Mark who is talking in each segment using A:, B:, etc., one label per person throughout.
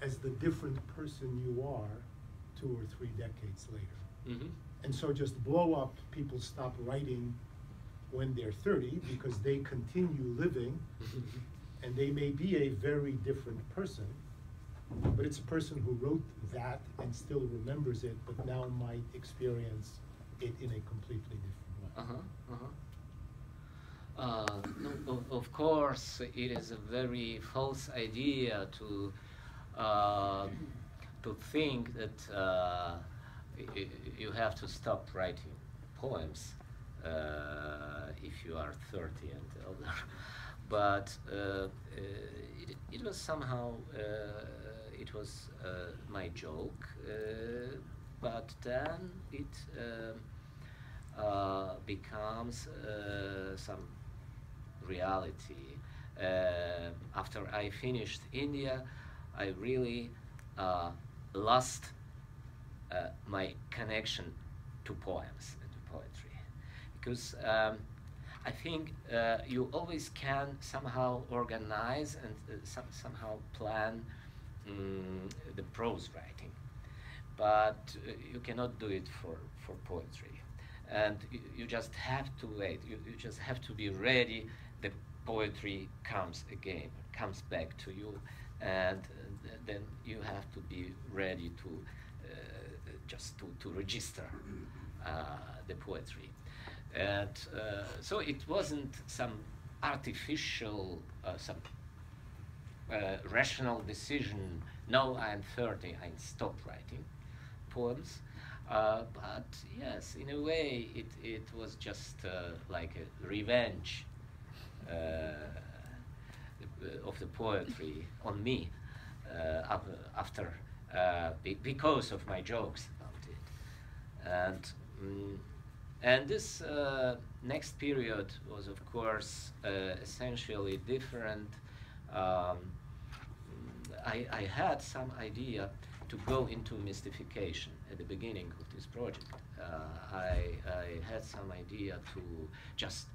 A: as the different person you are 2 or 3 decades later.
B: Mm-hmm.
A: And so just blow up, people stop writing when they're 30 because they continue living and they may be a very different person, but it's a person who wrote that and still remembers it, but now might experience it in a completely different way.
B: No, of course, it is a very false idea to think that you have to stop writing poems if you are 30 and older. But it was somehow it was my joke, but then it becomes some reality. After I finished India, I really lost my connection to poems and to poetry, because I think you always can somehow organize and somehow plan the prose writing, but you cannot do it for poetry. And you just have to wait, you just have to be ready. The poetry comes again, comes back to you, and then you have to be ready to just to register the poetry. And so it wasn't some artificial, some rational decision, no, I'm 30, I stop writing poems. But yes, in a way, it was just like a revenge of the poetry on me after because of my jokes about it. And this next period was, of course, essentially different. I had some idea to go into mystification at the beginning of this project. I had some idea to just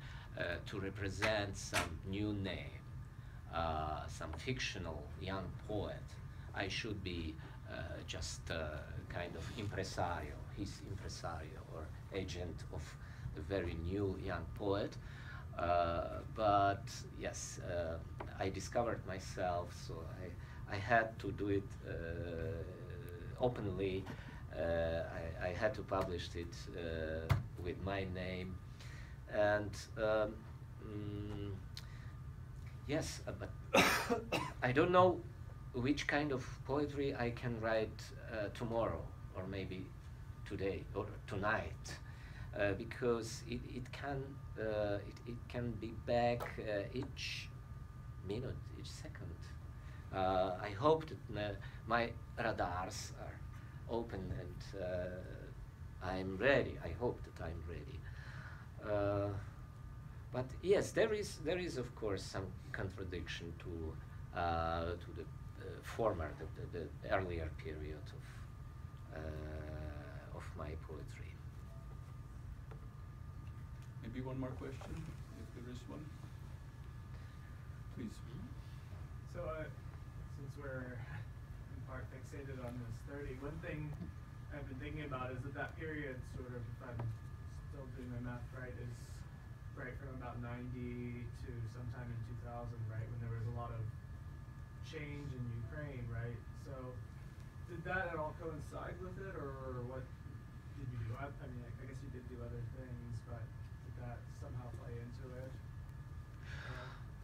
B: to represent some new name, some fictional young poet. I should be just kind of impresario, his impresario or agent of a very new young poet. But yes, I discovered myself, so I had to do it openly. I had to publish it with my name, and yes, but I don't know which kind of poetry I can write tomorrow, or maybe today or tonight, because it can be back each minute, each second. I hope that my radars are open and I'm ready. I hope that I'm ready. But yes, there is of course some contradiction to the former, the earlier period of my poetry.
C: Maybe one more question, if there is one. Please.
D: So, since we're in part fixated on this 30, one thing I've been thinking about is that period, sort of, if I'm still doing my math right, is right from about 90 to sometime in 2000, right, when there was a lot of change in Ukraine, right? So, did that at all coincide with it, or what did you do? I mean, I guess you did do other things, but did that somehow play into it?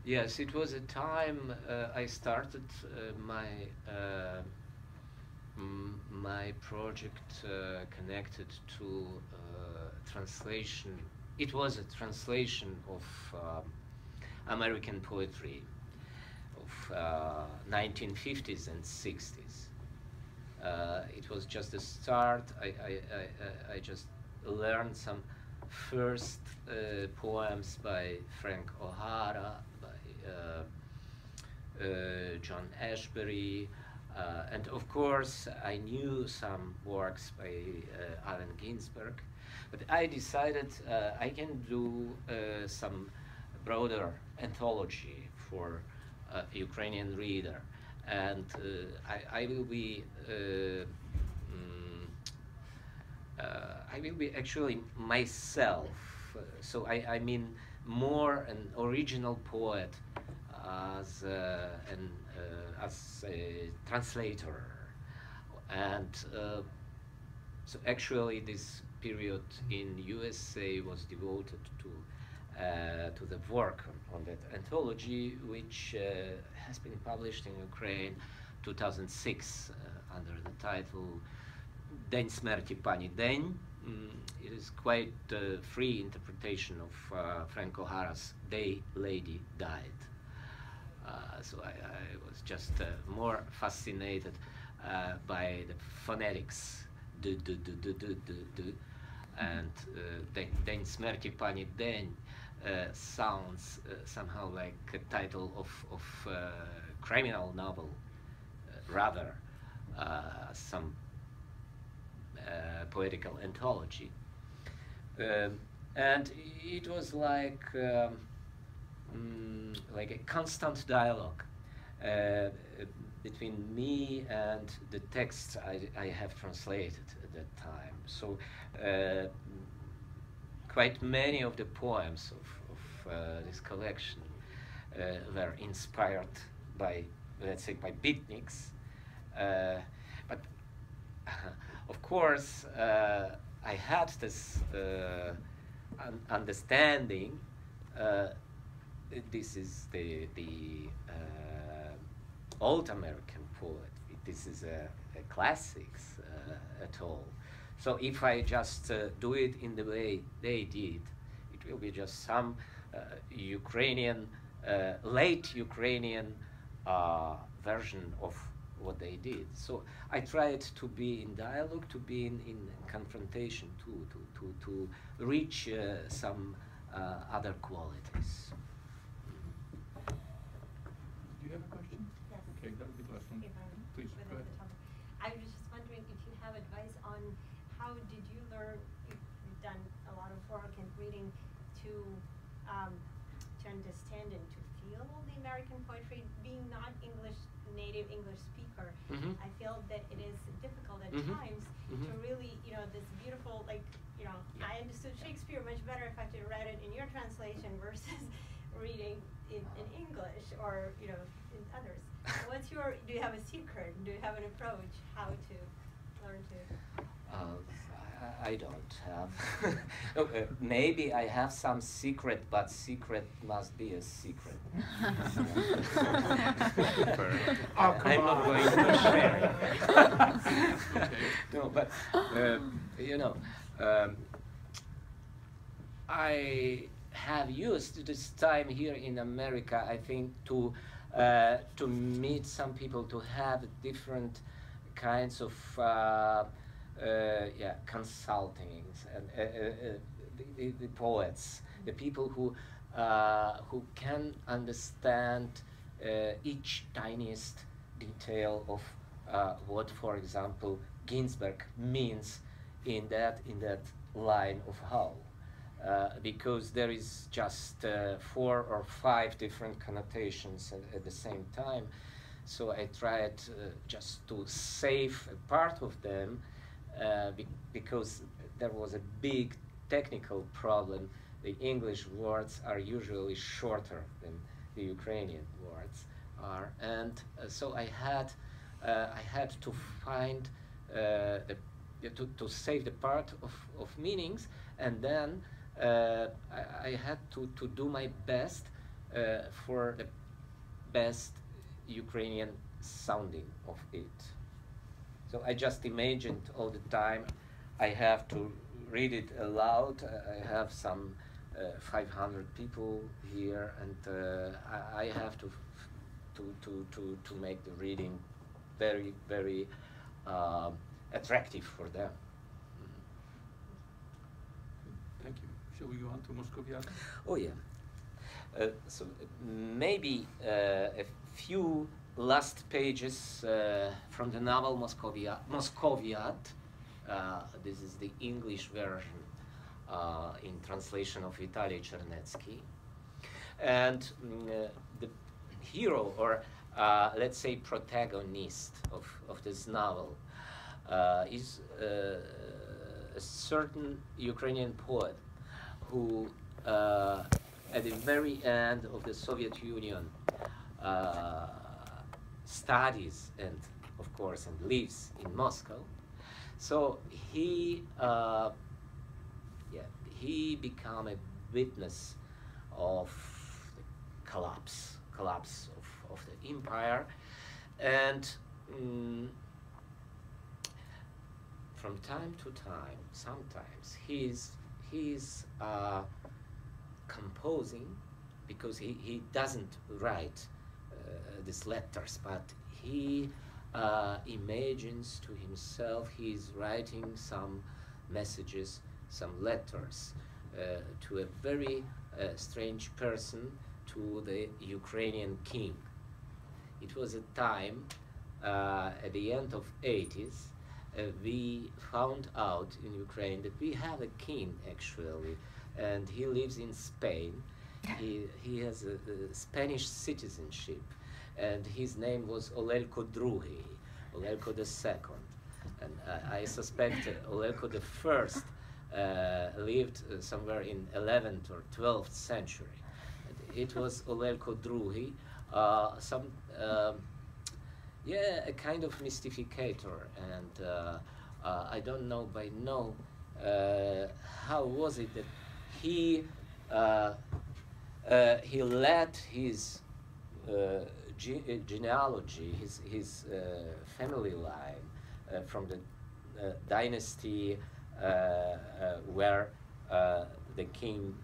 B: Yes, it was a time I started my project connected to translation. It was a translation of American poetry of 1950s and 60s. It was just a start. I just learned some first poems by Frank O'Hara, John Ashbery, and of course I knew some works by Allen Ginsberg, but I decided I can do some broader anthology for a Ukrainian reader, and I will be I will be actually myself. So I mean more an original poet as as a translator, and so actually this period in USA was devoted to the work on that anthology, which has been published in Ukraine 2006 under the title День смерті пані День. It is quite a free interpretation of Frank O'Hara's Day Lady Died. So I was just more fascinated by the phonetics, and День смерті пані День sounds somehow like a title of criminal novel, rather some poetical anthology. And it was like a constant dialogue between me and the texts I have translated at that time. So quite many of the poems of this collection were inspired by, let's say, by beatniks. But of course, I had this understanding. This is the old American poet. This is a classics at all. So if I just do it in the way they did, it will be just some Ukrainian, late Ukrainian version of what they did. So I tried to be in dialogue, to be in confrontation, to reach some other qualities.
C: Do you have a question?
E: Yes.
C: Okay, that would be the last one.
E: If I'm
C: Please,
E: within
C: go ahead.
E: the topic. I was just wondering if you have advice on how did you learn, you've done a lot of work and reading to understand and to feel the American poetry, being not native English speaker.
B: Mm-hmm.
E: I feel that it is difficult at
B: Mm-hmm.
E: times
B: Mm-hmm.
E: to really, this beautiful,
B: Yeah.
E: I understood Shakespeare much better if I could read it in your translation versus reading in English or, in others. Do you have a secret? Do you have an approach how to learn to?
B: I don't have. Okay, maybe I have some secret, but secret must be a secret.
A: Oh, come
B: I'm not
A: on.
B: going to share it.
C: Okay.
B: No, but I have used this time here in America, I think, to meet some people, to have different kinds of consultings, and the poets, the people who can understand each tiniest detail of what, for example, Ginsberg means in that line of Howl. Because there is just 4 or 5 different connotations at the same time. So I tried just to save a part of them because there was a big technical problem. The English words are usually shorter than the Ukrainian words are. And so I had to find, to save the part of meanings, and then I had to do my best for the best Ukrainian sounding of it. So I just imagined all the time I have to read it aloud. I have some 500 people here, and I have to make the reading very, very attractive for them.
C: Thank you. Shall we go on to Moscoviati?
B: Oh yeah. So maybe a few last pages from the novel Moscoviat. This is the English version in translation of Vitaly Chernetsky. And the hero, or let's say, protagonist of this novel is a certain Ukrainian poet who, at the very end of the Soviet Union, studies and, of course, and lives in Moscow. So he became a witness of the collapse of the empire, and from time to time, sometimes he's composing, because he doesn't write these letters, but he imagines to himself he's writing some messages, some letters to a very strange person, to the Ukrainian king. It was a time at the end of 80s, we found out in Ukraine that we have a king actually, and he lives in Spain. He has a Spanish citizenship, and his name was Olelko II, Olelko II. And I suspect Olelko I lived somewhere in 11th or 12th century. It was Olelko II, a kind of mystificator, and I don't know by now how was it that he led his genealogy, his family line from the dynasty where the king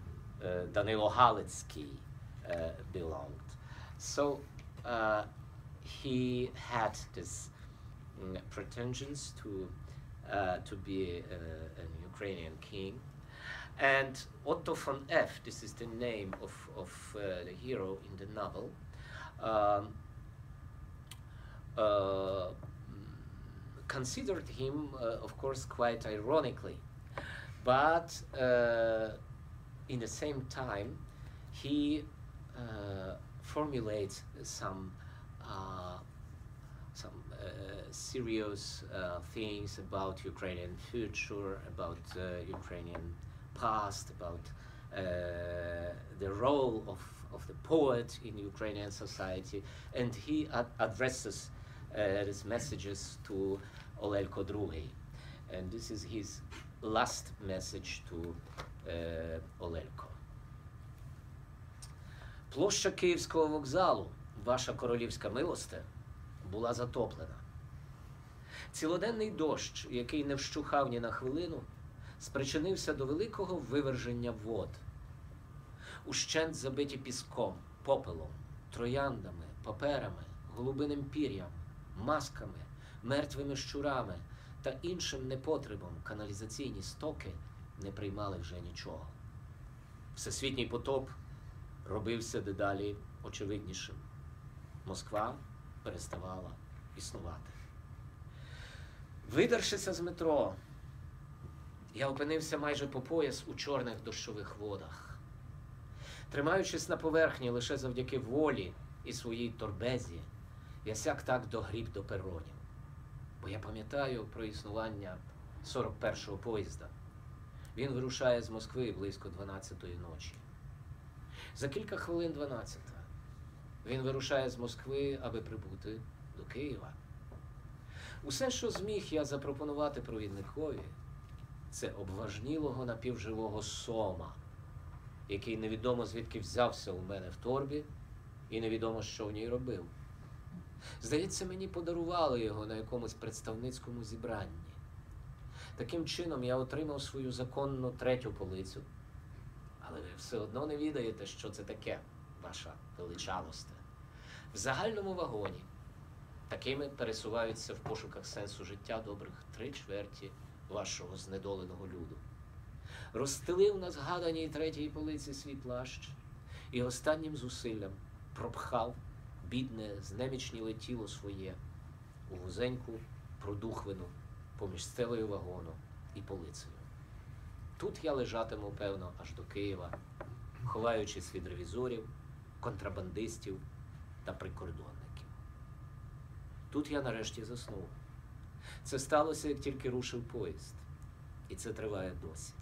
B: Danilo Halicki belonged. So he had this pretensions to be an Ukrainian king. And Otto von F., this is the name of the hero in the novel, considered him, of course, quite ironically. But in the same time, he formulates some serious things about Ukrainian future, about Ukrainian past, about the role of the poet in Ukrainian society, and he addresses his messages to Olelko II, and this is his last message to Olelko. Площа Київського вокзалу, ваша королівська милосте, була затоплена. Цілоденний дощ, який не вщухав ні на хвилину, спричинився до великого виверження вод. Ущент забиті піском, попелом, трояндами, паперами, голубиним пір'ям, масками, мертвими щурами та іншим непотребом каналізаційні стоки не приймали вже нічого. Всесвітній потоп робився дедалі очевиднішим. Москва переставала існувати. Видершися з метро, я опинився майже по пояс у чорних дощових водах. Тримаючись на поверхні лише завдяки волі і своїй торбезі, я сяк-так догріб до перонів. Бо я пам'ятаю про існування 41-го поїзда. Він вирушає з Москви близько 12-ї ночі. За кілька хвилин 12-та. Він вирушає з Москви, аби прибути до Києва. Усе, що зміг я запропонувати провідникові, це обважнілого напівживого сома, який невідомо звідки взявся у мене в торбі і невідомо, що в ній робив. Здається, мені подарували його на якомусь представницькому зібранні. Таким чином я отримав свою законну третю полицю. Але ви все одно не відаєте, що це таке, ваша величавосте. В загальному вагоні такими пересуваються в пошуках сенсу життя добрих 3/4 вашого знедоленого люду. Розстелив на згаданій третій полиці свій плащ і останнім зусиллям пропхав бідне, знемічніле тіло своє у вузеньку продухвину поміж стелею вагону і полицею. Тут я лежатиму, певно, аж до Києва, ховаючись від ревізорів, контрабандистів та прикордонників. Тут я нарешті заснув. Це сталося, як тільки рушив поїзд. І це триває досі.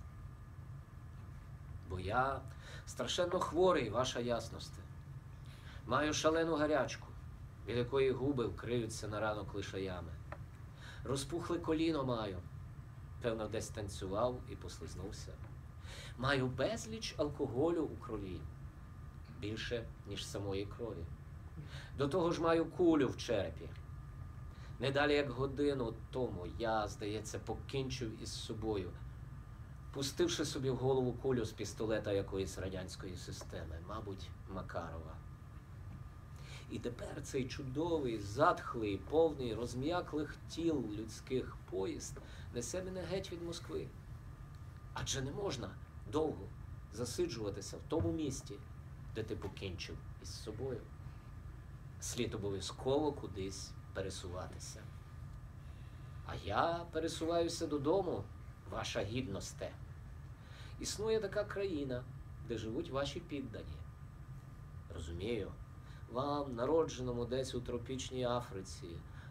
B: Бо я страшенно хворий, ваша ясносте. Маю шалену гарячку, від якої губи вкриються на ранок лишаями. Розпухле коліно маю. Певно, десь танцював і послизнувся. Маю безліч алкоголю у крові. Більше, ніж самої крові. До того ж маю кулю в черепі. Не далі, як годину тому, я, здається, покінчив із собою, пустивши собі в голову кулю з пістолета якоїсь радянської системи, мабуть, Макарова. І тепер цей чудовий, затхлий, повний розм'яклих тіл людських поїзд несе мене геть від Москви. Адже не можна довго засиджуватися в тому місті, де ти покінчив із собою. Слід обов'язково кудись пересуватися. А я пересуваюся додому, ваша гідносте. Існує така країна, де живуть ваші піддані. Розумію, вам, народженому десь у тропічній Африці,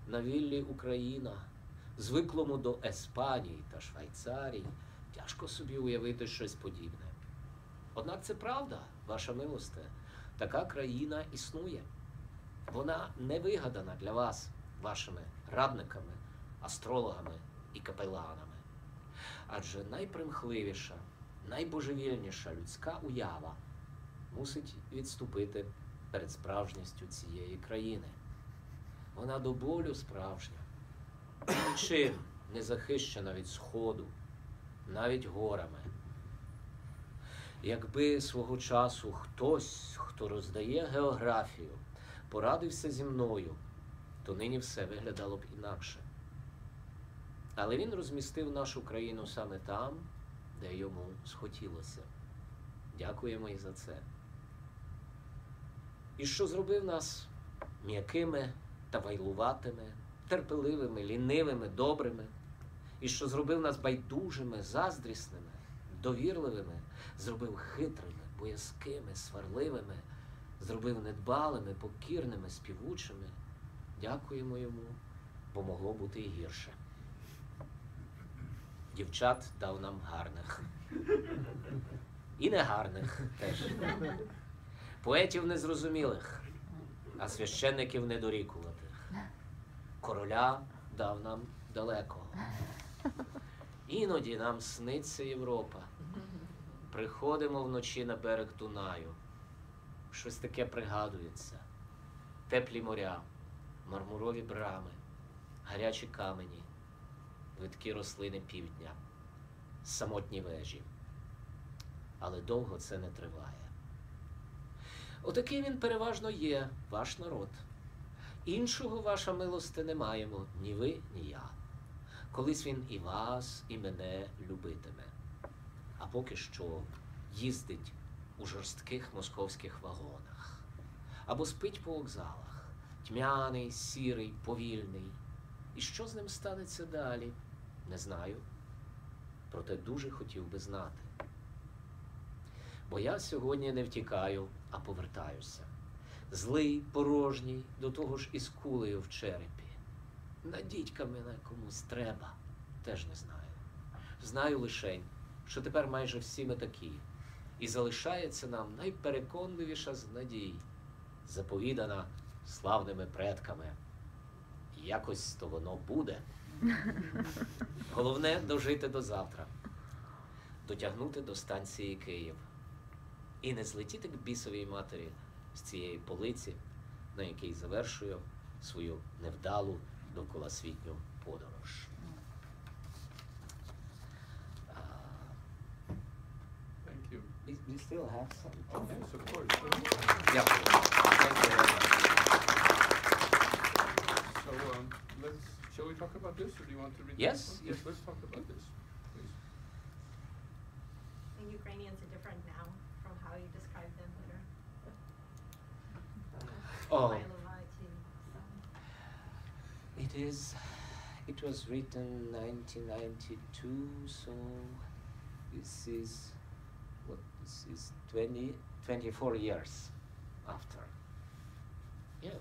B: на віллі Україна, звиклому до Еспанії та Швейцарії, тяжко собі уявити щось подібне. Однак це правда, ваша милосте. Така країна існує. Вона не вигадана для вас, вашими радниками, астрологами і капеланами. Адже найпримхливіша, найбожевільніша людська уява мусить відступити перед справжністю цієї країни. Вона до болю справжня, нічим не захищена від сходу, навіть горами. Якби свого часу хтось, хто роздає географію, порадився зі мною, то нині все виглядало б інакше. Але він розмістив нашу країну саме там, де йому схотілося. Дякуємо і за це. І що зробив нас м'якими та вайлуватими, терпеливими, лінивими, добрими, і що зробив нас байдужими, заздрісними, довірливими, зробив хитрими, боязкими, сварливими, зробив недбалими, покірними, співучими. Дякуємо йому, бо могло бути і гірше. Дівчат дав нам гарних. І негарних теж. Поетів незрозумілих, а священників недорікуватих. Короля дав нам далекого. Іноді нам сниться Європа. Приходимо вночі на берег Дунаю. Щось таке пригадується. Теплі моря, мармурові брами, гарячі камені, видкі рослини півдня, самотні вежі. Але довго це не триває. Отакий він переважно є, ваш народ. Іншого, ваша милосте, не маємо, ні ви, ні я. Колись він і вас, і мене любитиме. А поки що їздить у жорстких московських вагонах. Або спить по вокзалах, тьмяний, сірий, повільний. І що з ним станеться далі? Не знаю. Проте дуже хотів би знати. Бо я сьогодні не втікаю, а повертаюся. Злий, порожній, до того ж із кулею в черепі. На дідька мене комусь треба, теж не знаю. Знаю лишень, що тепер майже всі ми такі. І залишається нам найпереконливіша з надій, заповідана славними предками. Якось то воно буде. Головне – дожити до завтра, дотягнути до станції Київ і не злетіти к бісовій матері з цієї полиці, на якій завершую свою невдалу довколосвітню подорож.
C: Thank you.
B: We still have some.
C: Yes, of course.
B: Дякую. Thank you very much.
C: So, shall we talk about this, or do you want to read
B: Yes,
C: this one? Yes, let's talk about this, please.
E: The Ukrainians are different now from how you described them later.
B: Oh. It was written 1992, so this is 24 years after. Yeah,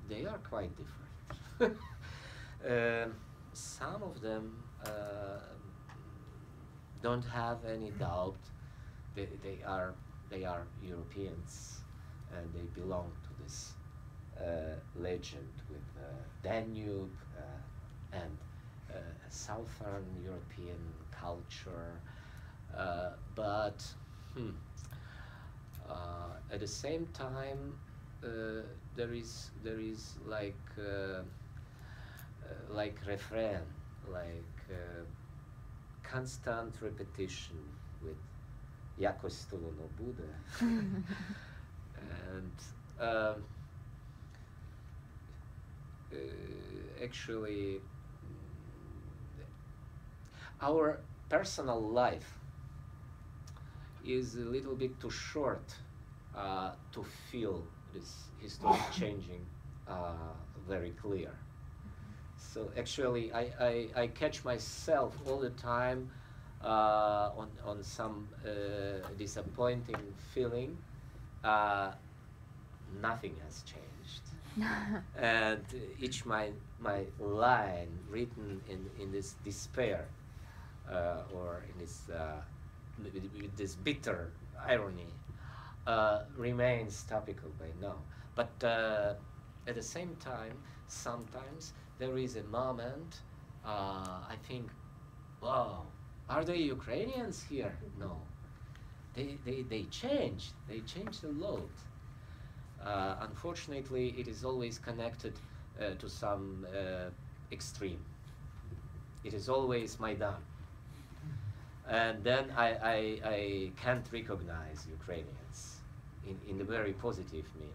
B: they are quite different. Some of them don't have any doubt. They are Europeans, and they belong to this legend with Danube and Southern European culture, but at the same time there is like refrain, like constant repetition with jakoś z toho no bude. And actually our personal life is a little bit too short to feel this historic changing very clear. So actually I catch myself all the time on some disappointing feeling. Nothing has changed. And each my line written in this despair or in this with this bitter irony remains topical by now. But at the same time, sometimes there is a moment I think, wow, are they Ukrainians here? No, they changed. They changed a lot. Unfortunately, it is always connected to some extreme. It is always Maidan. And then I can't recognize Ukrainians in a very positive meaning.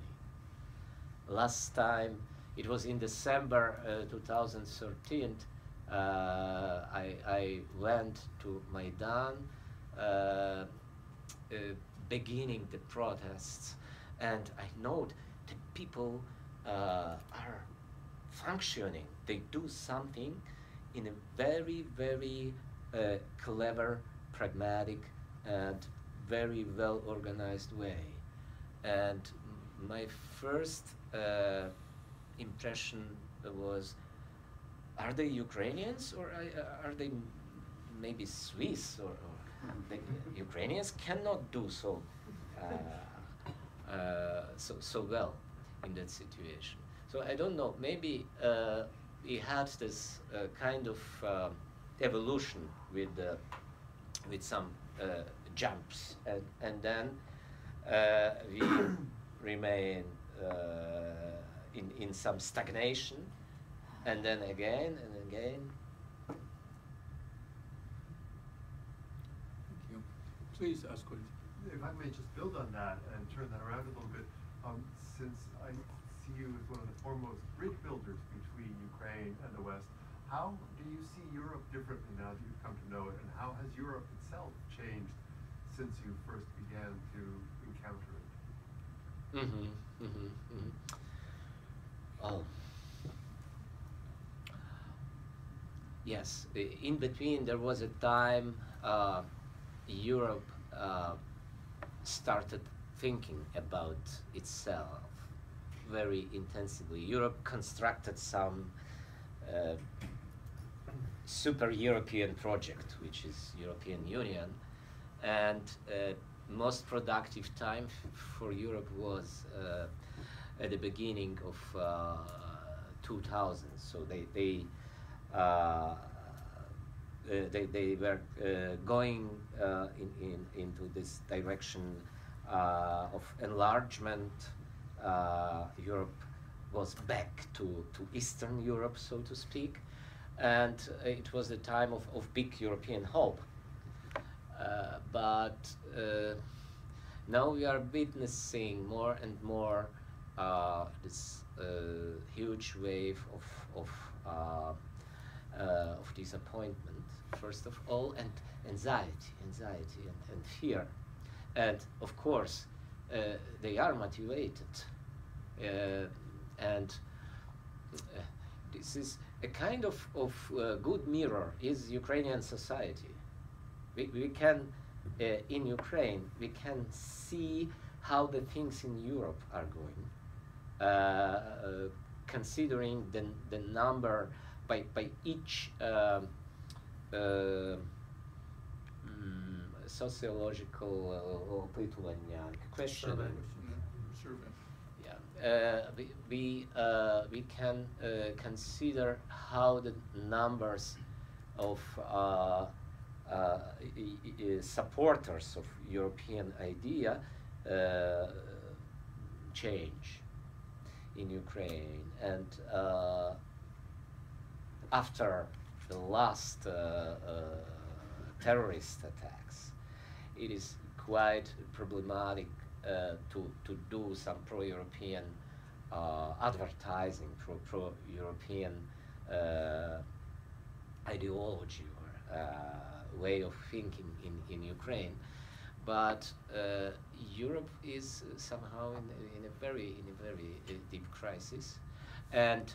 B: Last time, it was in December 2013, I went to Maidan, beginning the protests, and I note that people are functioning. They do something in a very, very clever, pragmatic, and very well organized way. And my first impression was, are they Ukrainians or are they maybe Swiss? Or the Ukrainians cannot do so so well in that situation. So I don't know, maybe we had this kind of evolution with some jumps, and then we remain in some stagnation, and then again and again.
C: Thank you. Please ask questions.
F: If I may just build on that and turn that around a little bit, since I see you as one of the foremost bridge builders between Ukraine and the West, how do you see Europe differently now that you've come to know it, and how has Europe itself changed since you first began to encounter it?
B: Oh. Yes, in between there was a time Europe started thinking about itself very intensively. Europe constructed some super European project, which is European Union, and most productive time for Europe was at the beginning of 2000. So they were going into this direction of enlargement. Europe was back to Eastern Europe, so to speak, and it was a time of big European hope. But now we are witnessing more and more this huge wave of disappointment, first of all, and anxiety and fear. And of course, they are motivated. And this is a kind of good mirror is Ukrainian society. We can, in Ukraine, we can see how the things in Europe are going. considering the number by each sociological опитування, questioning.
C: Survey.
B: Yeah, we can consider how the numbers of supporters of European idea change in Ukraine, and after the last terrorist attacks, it is quite problematic to do some pro-European advertising, pro-European ideology or way of thinking in Ukraine. But Europe is somehow in a very deep crisis, and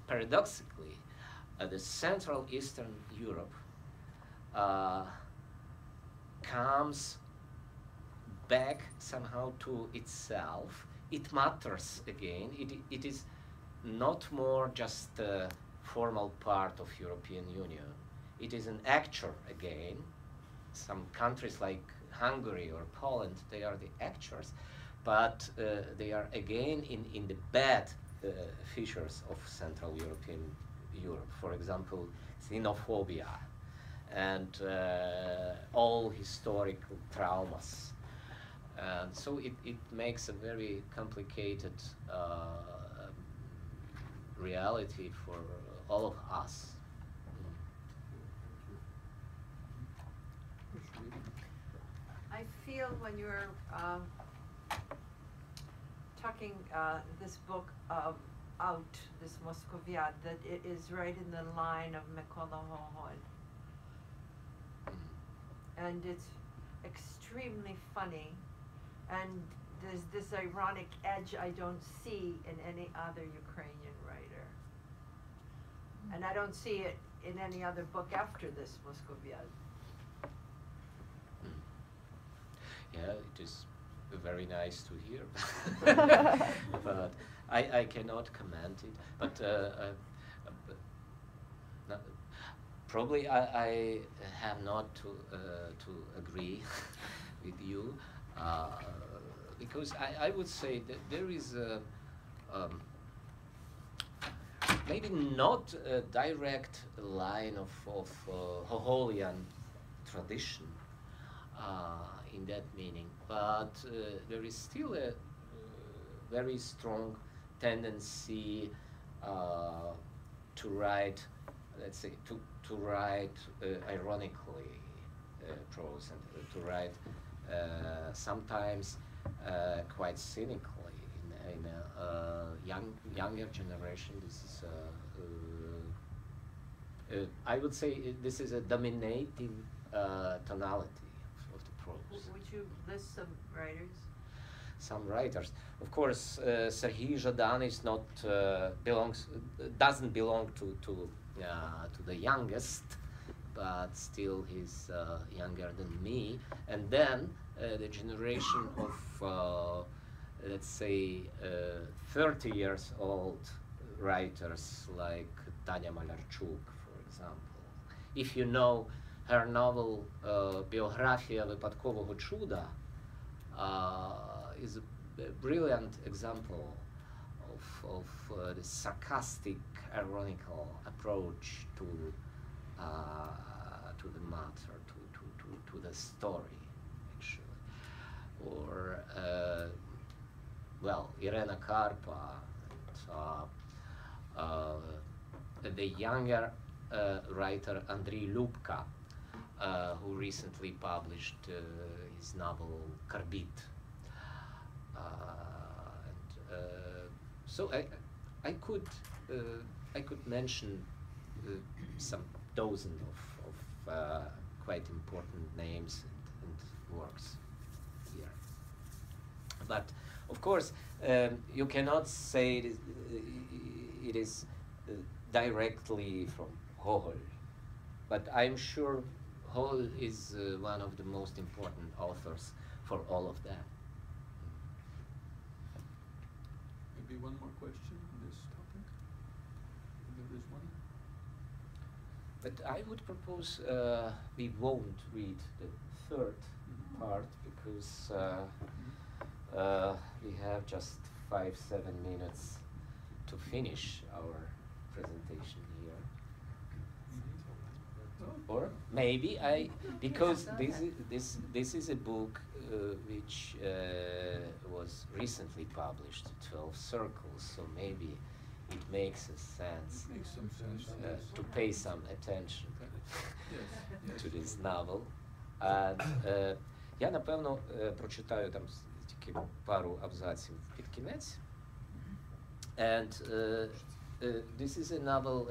B: paradoxically, the Central Eastern Europe comes back somehow to itself. It matters again. It is not more just a formal part of European Union. It is an actor again. Some countries like Hungary or Poland, they are the actors, but they are again in the bad features of Central European Europe. For example, xenophobia and all historical traumas. And so it makes a very complicated reality for all of us.
G: I feel when you're talking this book of out, this Moscoviad, that it is right in the line of Mykola Hohol. And it's extremely funny, and there's this ironic edge I don't see in any other Ukrainian writer. And I don't see it in any other book after this Moscoviad.
B: Yeah, it is very nice to hear, but I cannot comment it. But probably I have not to agree with you, because I would say that there is maybe not a direct line of Hoholian tradition in that meaning, but there is still a very strong tendency to write, let's say, to write ironically prose, and to write sometimes quite cynically. In a younger generation, this is I would say this is a dominating tonality of the prose.
G: Would you list some writers?
B: Some writers, of course, Serhiy Zhadan is not doesn't belong to the youngest, but still he's younger than me. And then the generation of let's say 30 years old writers like Tanya Malarchuk, for example. If you know her novel Biografia Wypadkowego Czuda, is a brilliant example of the sarcastic, ironical approach to the matter, to the story, actually. Or well, Irena Karpa, and the younger writer Andrei Lubka, who recently published his novel Karbit. So I could mention some dozen of quite important names and works here. But of course, you cannot say it is directly from Hohol. But I'm sure Hohol is one of the most important authors for all of that.
C: Maybe one more question, and one?
B: But I would propose we won't read the third part because we have just 5-7 minutes to finish our presentation here. Or maybe because this is a book which was recently published, 12 Circles, so maybe it makes a sense
C: Makes some sense.
B: to pay some attention
C: Yes.
B: to this novel. And я, напевно, прочитаю там тільки пару абзаців під кінець. And this is a novel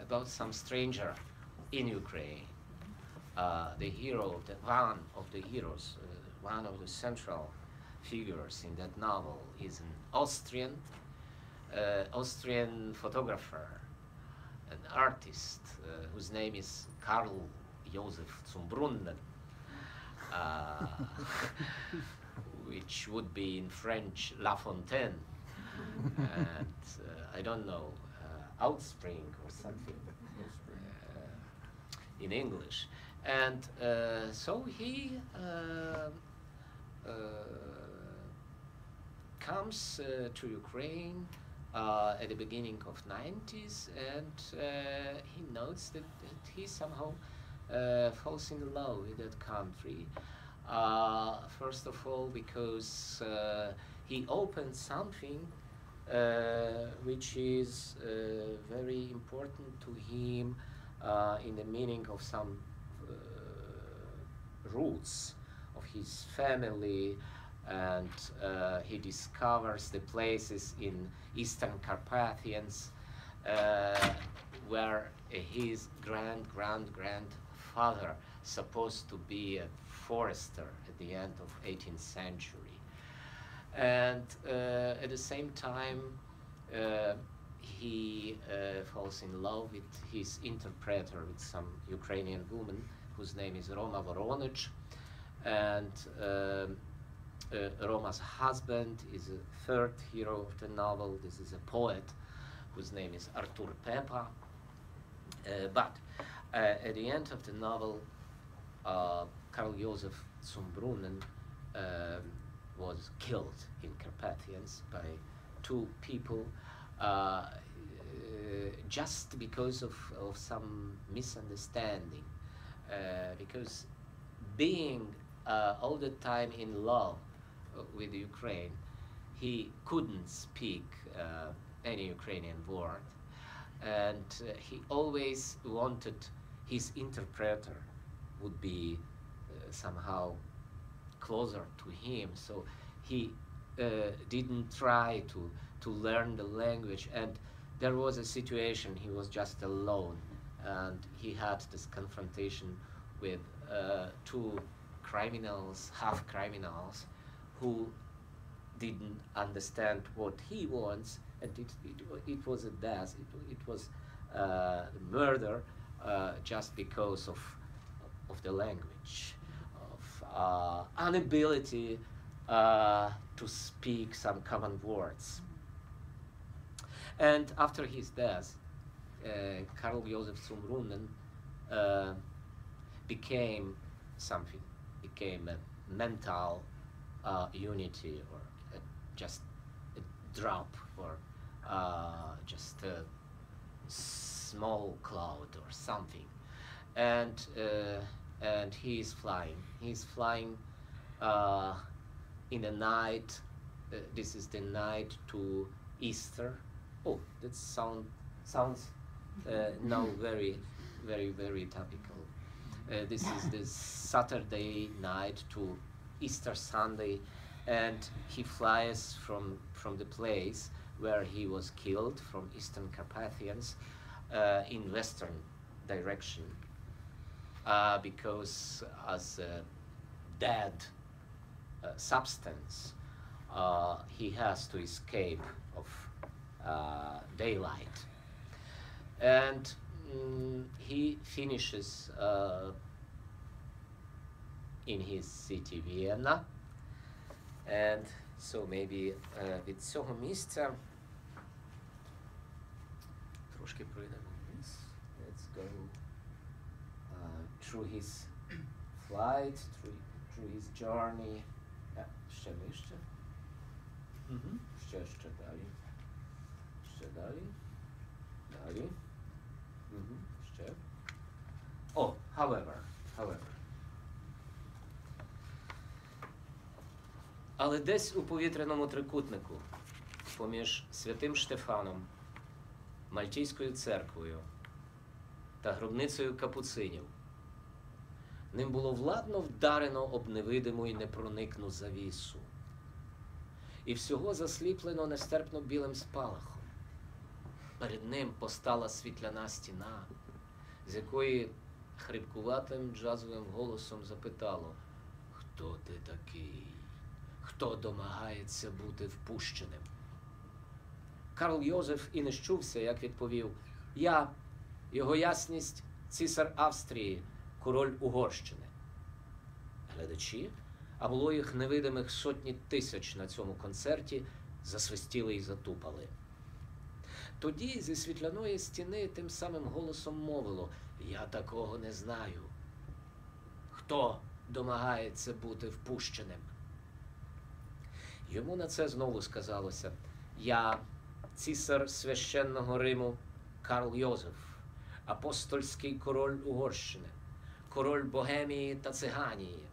B: about some stranger in Ukraine. The hero, one of the heroes, one of the central figures in that novel is an Austrian photographer, an artist whose name is Karl Josef Zumbrunnen, which would be in French La Fontaine, and I don't know, Outspring or something in English. And so he comes to Ukraine at the beginning of 90s, and he notes that he somehow falls in love with that country. First of all, because he opened something which is very important to him in the meaning of some roots of his family, and he discovers the places in Eastern Carpathians where his grandfather supposed to be a forester at the end of 18th century. And at the same time, he falls in love with his interpreter, with some Ukrainian woman whose name is Roma Voronezh. And Roma's husband is a third hero of the novel. This is a poet whose name is Artur Pepa. But at the end of the novel, Karl Josef Zumbrunnen was killed in Carpathians by two people just because of some misunderstanding. Because being all the time in love with Ukraine, he couldn't speak any Ukrainian word. And he always wanted his interpreter would be somehow closer to him, so he didn't try to learn the language. And there was a situation, he was just alone, and he had this confrontation with two criminals, half criminals, who didn't understand what he wants, and it was a death, it was murder just because of the language, of inability to speak some common words. And after his death, Karl Josef Zumbrunnen became something, became a mental unity, or just a drop, or just a small cloud or something. And he is flying. He's flying in the night. This is the night to Easter. Oh, that sounds now very, very, very topical. This is the Saturday night to Easter Sunday, and he flies from the place where he was killed, from Eastern Carpathians, in western direction, because as a dead substance, he has to escape of daylight. And he finishes in his city Vienna. And so maybe від цього місця Трошки пройдемо вниз. Let's go through his flight, through his journey. Ще вище. Ще далі. Ще далі. Далі. Ще. However. Але десь у повітряному трикутнику, поміж Святим Штефаном, Мальтійською церквою та гробницею капуцинів, ним було владно вдарено об невидиму і непроникну завісу. І всього засліплено нестерпно білим спалахом. Перед ним постала світляна стіна, з якої хрипкуватим джазовим голосом запитало: «Хто ти такий? Хто домагається бути впущеним?» Карл Йозеф і не щувся, як відповів: «Я, його ясність, цісар Австрії, король Угорщини». Глядачі, а було їх невидимих сотні тисяч на цьому концерті, засвистіли і затупали. Тоді зі світляної стіни тим самим голосом мовило: «Я такого не знаю. Хто домагається бути впущеним?» Йому на це знову сказалося: «Я, цісар священного Риму Карл Йозеф, апостольський король Угорщини, король Богемії та Циганії,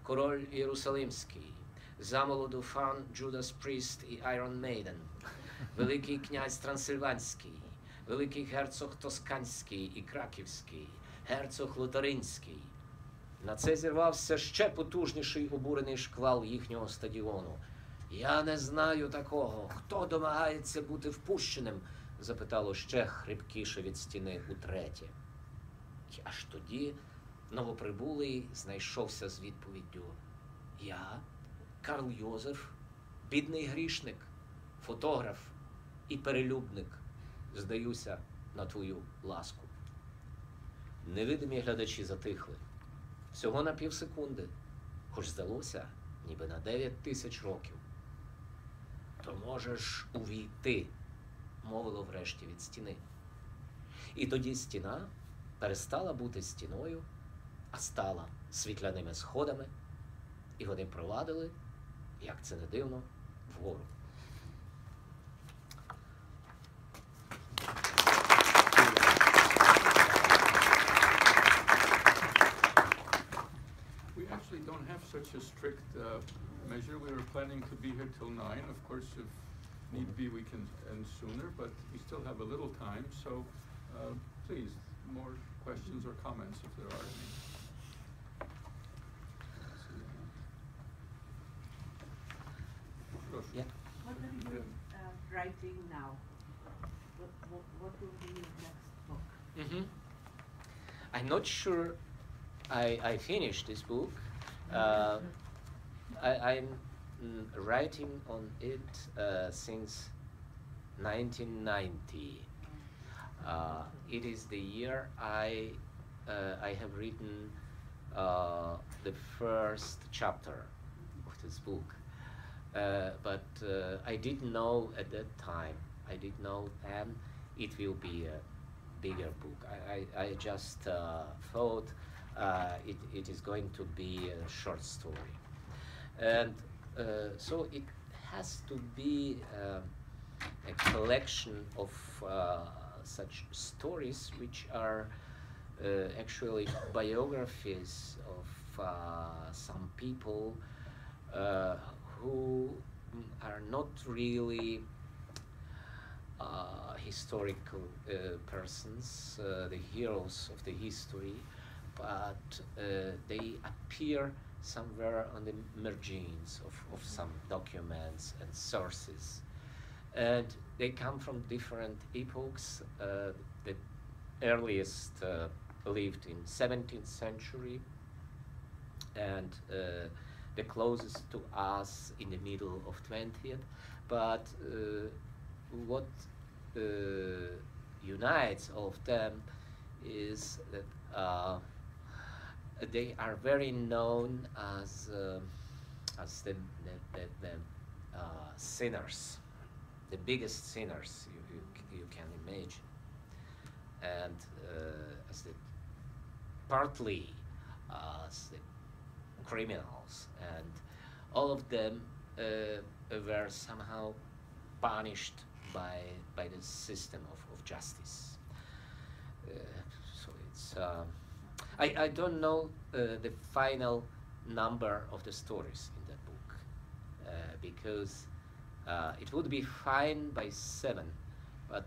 B: король Єрусалимський, замолоду фан Judas Priest і Iron Maiden, великий князь Трансильванський, великий герцог Тосканський і Краківський, герцог Лотаринський». На це зірвався ще потужніший обурений шквал їхнього стадіону. «Я не знаю такого. Хто домагається бути впущеним?» – запитало ще хрипкіше від стіни утретє. І аж тоді новоприбулий знайшовся з відповіддю: «Я, Карл Йозеф, бідний грішник, фотограф і перелюбник, здаюся на твою ласку». Невидимі глядачі затихли. Всього на півсекунди, хоч здалося, ніби на 9000 років. «То можеш увійти», – мовило врешті від стіни. І тоді стіна перестала бути стіною, а стала світляними сходами, і вони провадили, як це не дивно, вгору.
C: We actually don't have such a strict measure. We were planning to be here till 9. Of course, if need be, we can end sooner, but we still have a little time. So, please, more questions or comments if there are any.
B: Yeah.
H: What are you writing now? What will be your next book?
B: I'm not sure I finished this book. I'm writing on it since 1990. It is the year I have written the first chapter of this book. But I didn't know at that time, then it will be a bigger book. I just thought it is going to be a short story. And so it has to be a collection of such stories which are actually biographies of some people who are not really historical persons, the heroes of the history, but they appear somewhere on the margins of some documents and sources. And they come from different epochs. The earliest lived in 17th century, and the closest to us in the middle of 20th. But what unites all of them is that they are very known as the sinners, the biggest sinners you can imagine. and as the partly as the criminals, and all of them were somehow punished by the system of justice. So it's I don't know the final number of the stories in that book because it would be fine by 7, but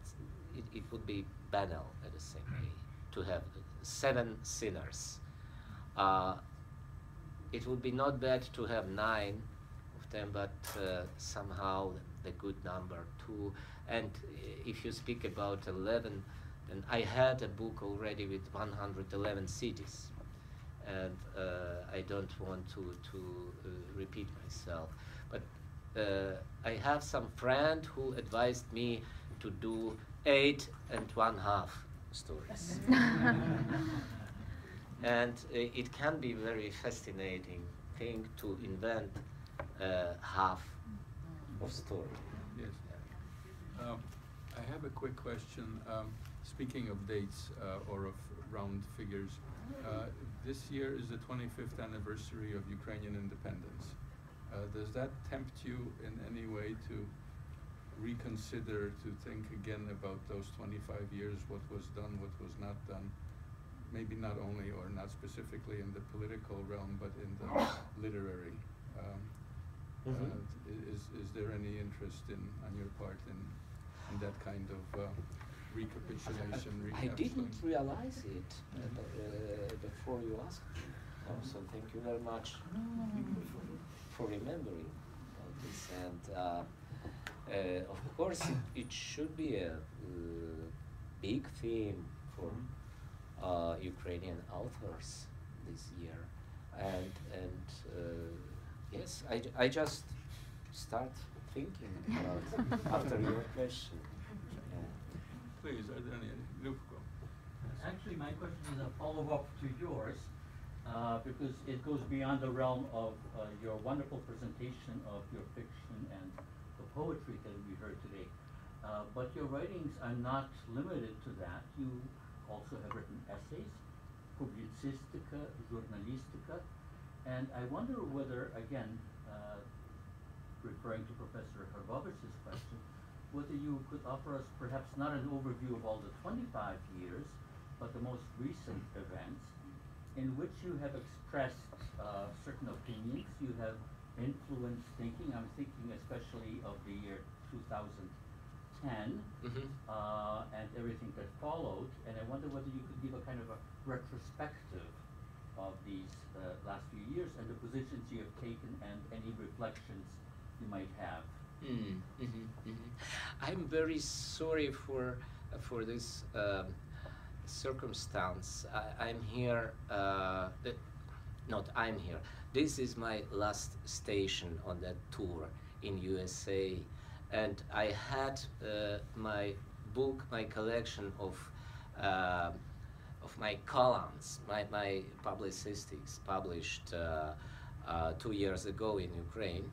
B: it would be banal at the same way to have 7 sinners. It would be not bad to have 9 of them, but somehow the good number 2. And if you speak about 11, then I had a book already with 111 cities, and I don't want to repeat myself. But I have some friend who advised me to do 8½ stories. And it can be very fascinating thing to invent half of story.
C: Yes. I have a quick question. Speaking of dates or of round figures, this year is the 25th anniversary of Ukrainian independence. Does that tempt you in any way to reconsider, to think again about those 25 years, what was done, what was not done? Maybe not only or not specifically in the political realm, but in the literary. Is there any interest on your part in that kind of recapitulation?
B: I didn't realize it before you asked me. So thank you very much for remembering all this. And of course, it should be a big theme for Ukrainian authors this year, and yes, I just start thinking about after your question.
C: Please, are there any? Lubko.
I: Actually, my question is a follow-up to yours, because it goes beyond the realm of your wonderful presentation of your fiction and the poetry that we heard today. But your writings are not limited to that. You also have written essays, publicistica, journalistica, and I wonder whether, again, referring to Professor Hrgovich's question, whether you could offer us perhaps not an overview of all the 25 years, but the most recent events in which you have expressed certain opinions, you have influenced thinking. I'm thinking especially of the year 2010 and everything that followed, and I wonder whether you could give a kind of a retrospective of these last few years and the positions you have taken and any reflections you might have.
B: I'm very sorry for this circumstance. I'm here. Not I'm here. This is my last station on that tour in USA, and I had my book, my collection of my columns, my publicistics published 2 years ago in Ukraine.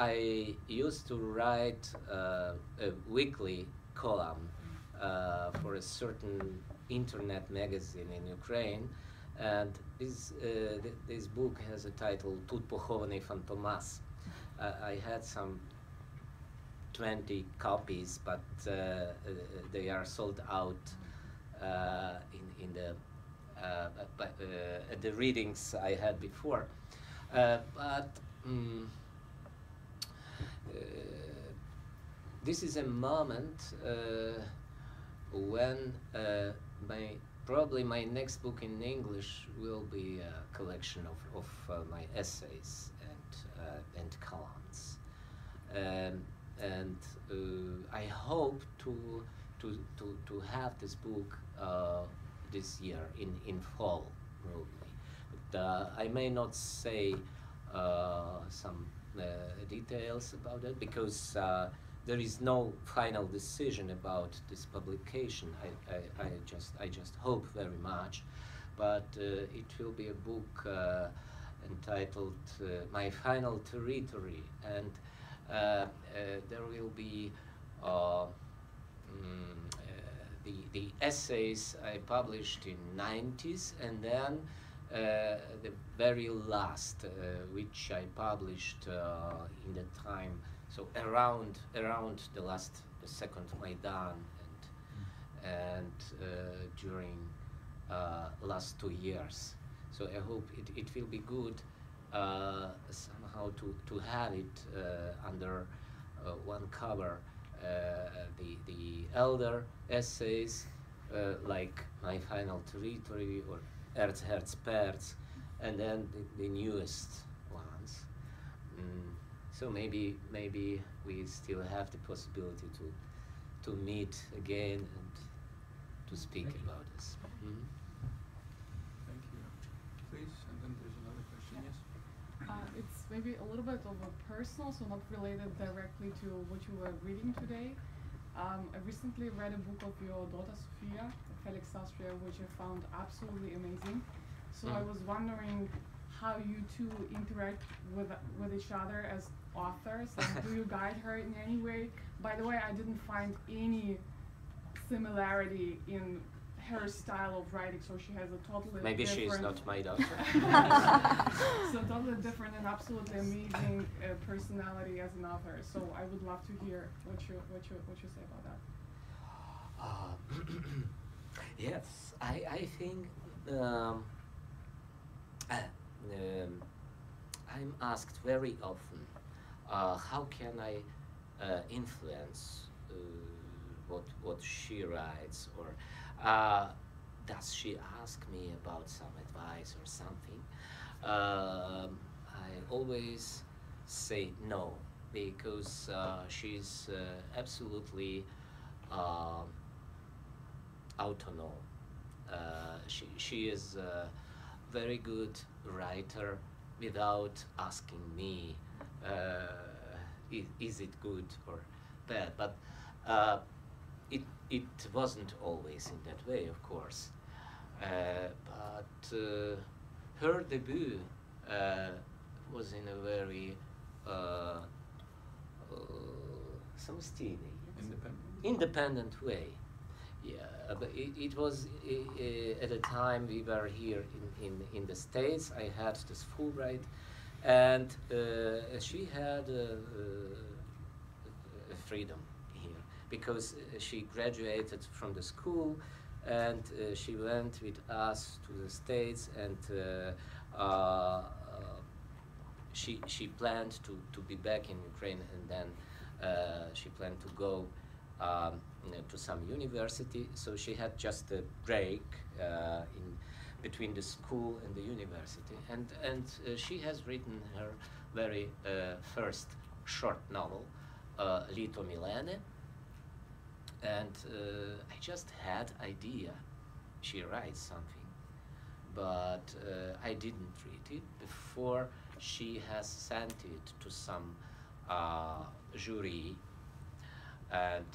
B: I used to write a weekly column for a certain internet magazine in Ukraine, and this book has a title "Тут похований Фантомас." I had some 20 copies, but they are sold out in the at the readings I had before. This is a moment when probably my next book in English will be a collection of my essays and columns, and I hope to have this book this year in fall probably. But I may not say some details about it because there is no final decision about this publication. I just hope very much, but it will be a book entitled "My Final Territory," and there will be the essays I published in 90s, and then the very last, which I published in the time, so around the second Maidan, and during last 2 years. So I hope it will be good somehow to have it under one cover. The elder essays like My Final Territory or Erz, Herz, Perz, and then the newest ones. So maybe we still have the possibility to meet again and to speak about this.
C: Thank you. Please, and then there's another question. Yes.
J: It's maybe a little bit of a personal, so not related directly to what you were reading today. I recently read a book of your daughter Sophia, Felix Sastria, which I found absolutely amazing. So I was wondering how you two interact with each other as authors, and do you guide her in any way? By the way, I didn't find any similarity in her style of writing, so she has a totally
B: Maybe
J: different...
B: she is not my daughter.
J: So totally different and absolutely amazing personality as an author. So I would love to hear what you say about that.
B: Yes, I think I'm asked very often, how can I influence what she writes, or does she ask me about some advice or something? I always say no, because she's absolutely autonomous. She is a very good writer without asking me, is it good or bad? But it wasn't always in that way, of course. But her debut was in a very independent way. Yeah, but it was at the time we were here in the States. I had this Fulbright, and she had freedom here because she graduated from the school, and she went with us to the States, and she planned to be back in Ukraine, and then she planned to go to some university. So she had just a break in between the school and the university, and she has written her very first short novel, Lito Milene, and I just had idea she writes something, but I didn't read it before she has sent it to some jury, and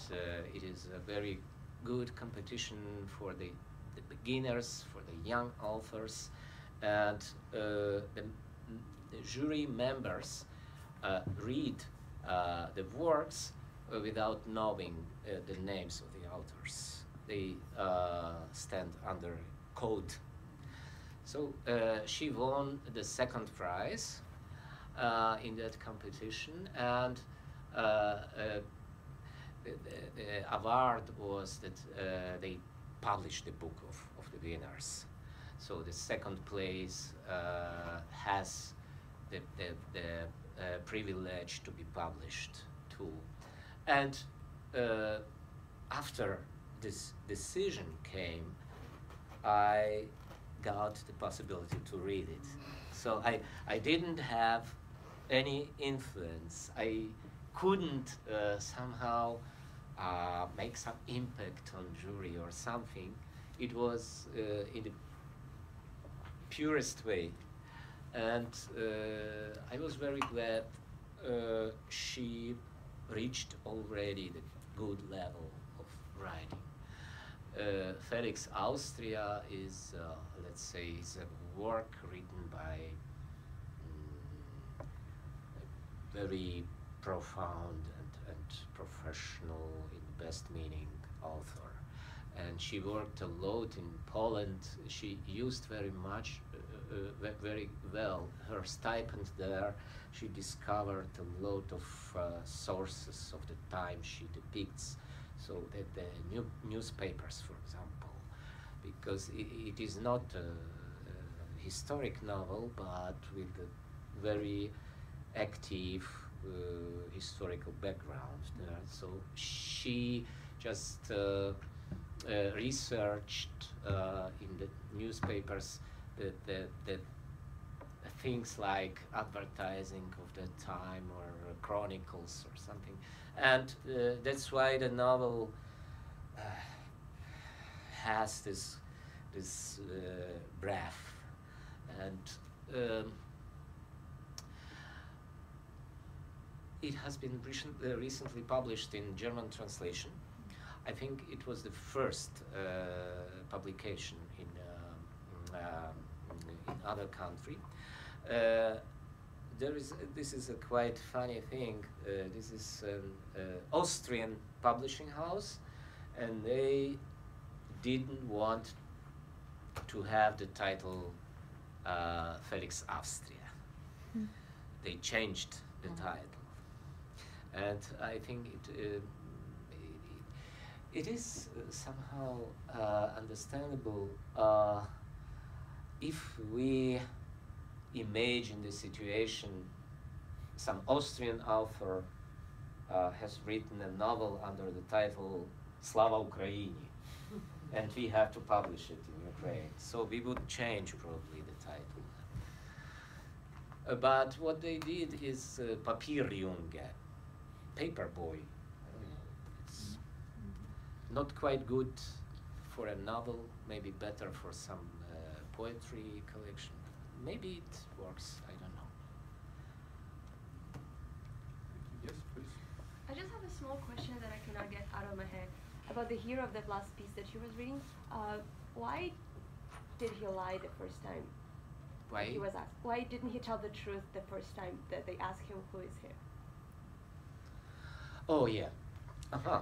B: it is a very good competition for the beginners, for the young authors, and the jury members read the works without knowing the names of the authors. They stand under code. So she won the second prize in that competition, and the award was that they published the book of the winners. So the second place has the privilege to be published too. And after this decision came, I got the possibility to read it. So I didn't have any influence. I couldn't somehow make some impact on jury or something. It was in the purest way. And I was very glad she reached already the good level of writing. Felix Austria is, let's say, is a work written by a very profound and professional, in the best meaning, author. and she worked a lot in Poland. She used very much, very well her stipend there. She discovered a lot of sources of the time she depicts, so that the newspapers, for example, because it is not a historic novel, but with a very active historical background there. So she just researched in the newspapers the things like advertising of the time or chronicles or something, and that's why the novel has this breath, and it has been recently published in German translation. I think it was the first publication in other country. This is a quite funny thing. This is an Austrian publishing house, and they didn't want to have the title Felix Austria. They changed the title, and I think it is somehow understandable if we imagine the situation. Some Austrian author has written a novel under the title Slava Ukraini, and we have to publish it in Ukraine. So we would change probably the title. But what they did is Papierjunge, paper boy. It's not quite good for a novel, maybe better for some poetry collection. Maybe it works, I don't know.
C: Yes, please.
K: I just have a small question that I cannot get out of my head about the hero of that last piece that you was reading. Why did he lie the first time?
B: Why?
K: He was asked. Why didn't he tell the truth the first time that they asked him who is here?
B: Oh yeah. Uh-huh.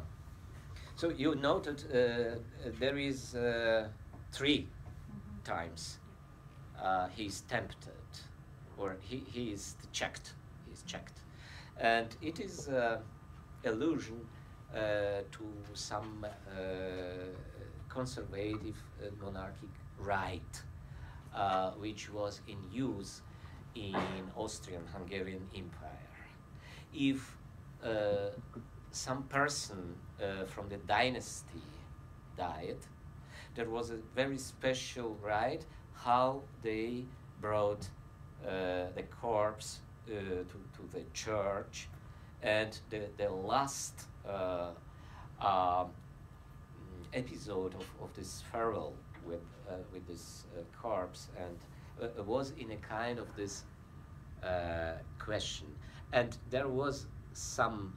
B: So you noted there is 3 times he's tempted, or he is checked. He's checked, and it is allusion to some conservative monarchic right, which was in use in Austrian-Hungarian Empire. If some person from the dynasty died, there was a very special right how they brought the corpse to the church, and the last episode of this farewell with this corpse, and was in a kind of this question, and there was some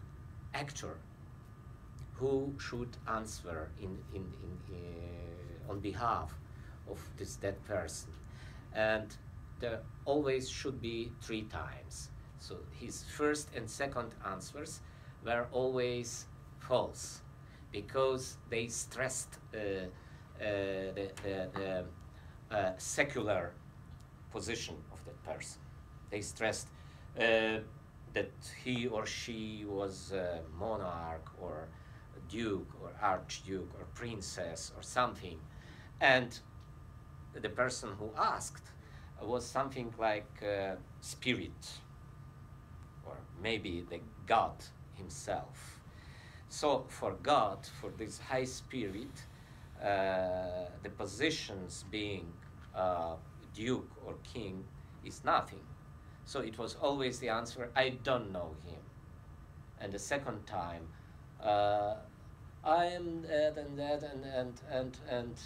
B: actor who should answer on behalf of this dead person, and there always should be 3 times. So his first and second answers were always false, because they stressed the secular position of that person. They stressed that he or she was a monarch or a duke or archduke or princess or something, and the person who asked was something like spirit, or maybe the God himself. So for God, for this high spirit, the positions being duke or king is nothing. So it was always the answer, I don't know him. And the second time, I am that and that and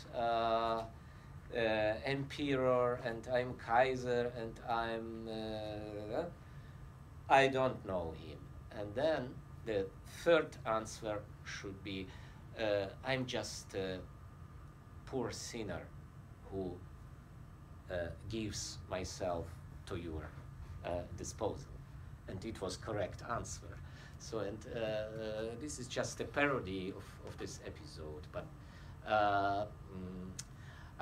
B: emperor, and I'm Kaiser, and I don't know him. And then the third answer should be, I'm just a poor sinner who gives myself to your disposal. And it was correct answer. So, and this is just a parody of this episode, but I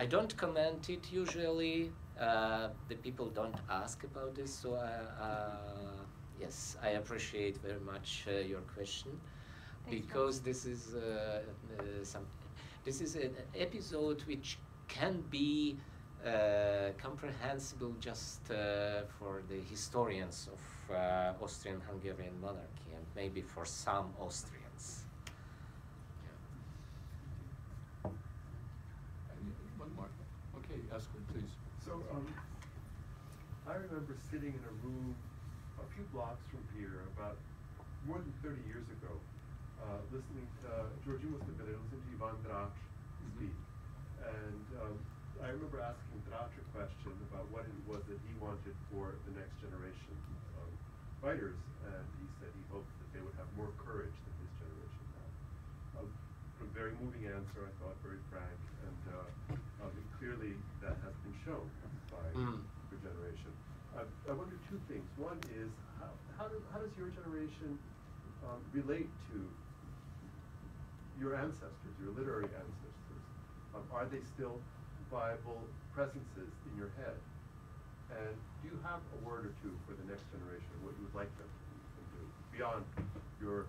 B: don't comment it usually. The people don't ask about this, so yes, I appreciate very much your question.
K: Thanks,
B: Because this is this is an episode which can be comprehensible just for the historians of Austrian-Hungarian monarchy and maybe for some Austrians.
C: And one more. Okay, ask her, please.
F: So, I remember sitting in a room a few blocks from here about more than 30 years ago, listening to, George, you must have been there, listening to Ivan Drac speak. And I remember asking Drac a question about what it was that he wanted for the next generation of writers, and he said he hoped that they would have more courage than his generation had. A very moving answer, I thought, very frank, and clearly that has been shown by your generation. I wonder two things. One is, how does your generation relate to your ancestors, your literary ancestors? Are they still viable presences in your head? And do you have a word or two for the next generation, what you would like them to do, beyond your,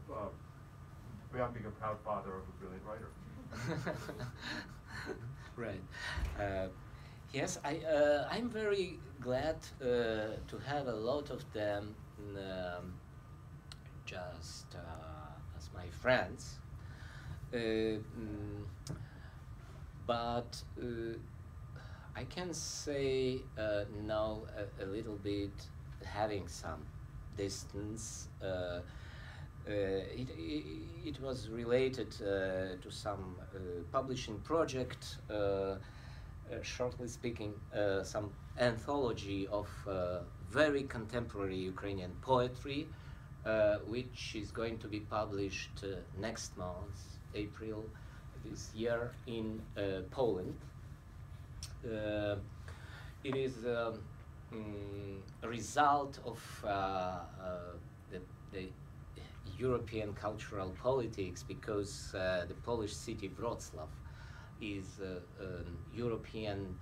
F: beyond being a proud father of a brilliant writer?
B: Right. Yes, I'm very glad to have a lot of them just as my friends. But I can say now a little bit having some distance. It was related to some publishing project, shortly speaking, some anthology of very contemporary Ukrainian poetry, which is going to be published next month, April this year, in Poland. It is a result of the European cultural politics, because the Polish city Wrocław is a European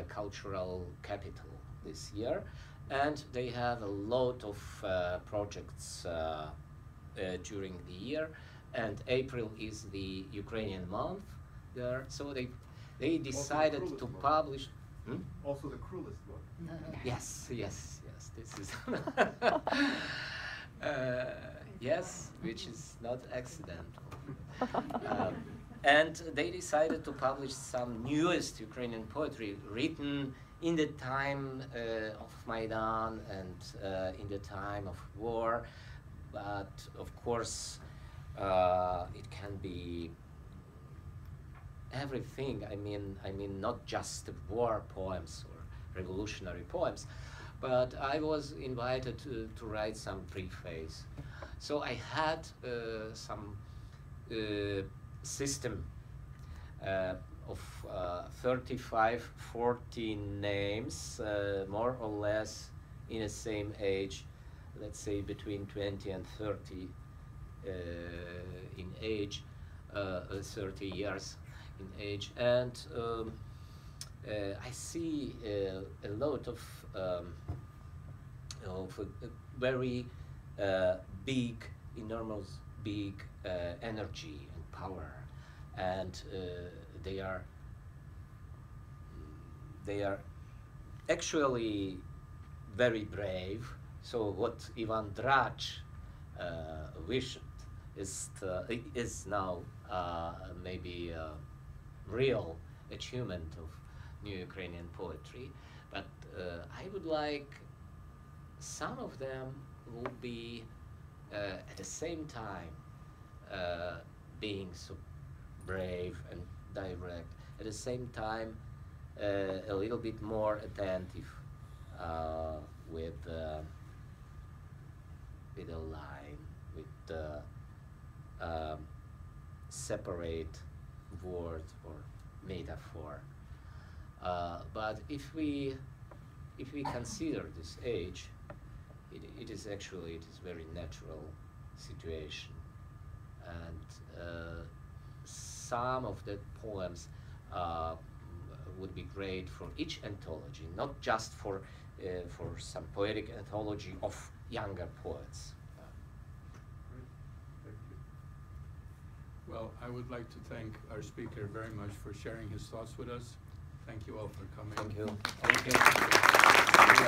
B: cultural capital this year, and they have a lot of projects during the year, and April is the Ukrainian month there, so they decided to publish.
F: Also the cruelest one.
B: Yes, this is yes, which is not accidental. And they decided to publish some newest Ukrainian poetry written in the time of Maidan and in the time of war, but of course it can be everything. I mean not just war poems or revolutionary poems, but I was invited to write some preface. So I had some system of 35, 40 names, more or less in the same age, let's say between 20 and 30 in age, 30 years in age, and I see a lot of very big, enormous, big energy and power, and they are actually very brave. So what Ivan Drac wished is now maybe a real achievement of new Ukrainian poetry, but I would like some of them will be at the same time being so brave and direct, at the same time a little bit more attentive with a line, with separate word or metaphor. But if we consider this age, it is very natural situation, and some of the poems would be great for each anthology, not just for some poetic anthology of younger poets.
F: Great. Thank you.
C: Well, I would like to thank our speaker very much for sharing his thoughts with us. Thank you all for coming.
B: Thank you. Thank you.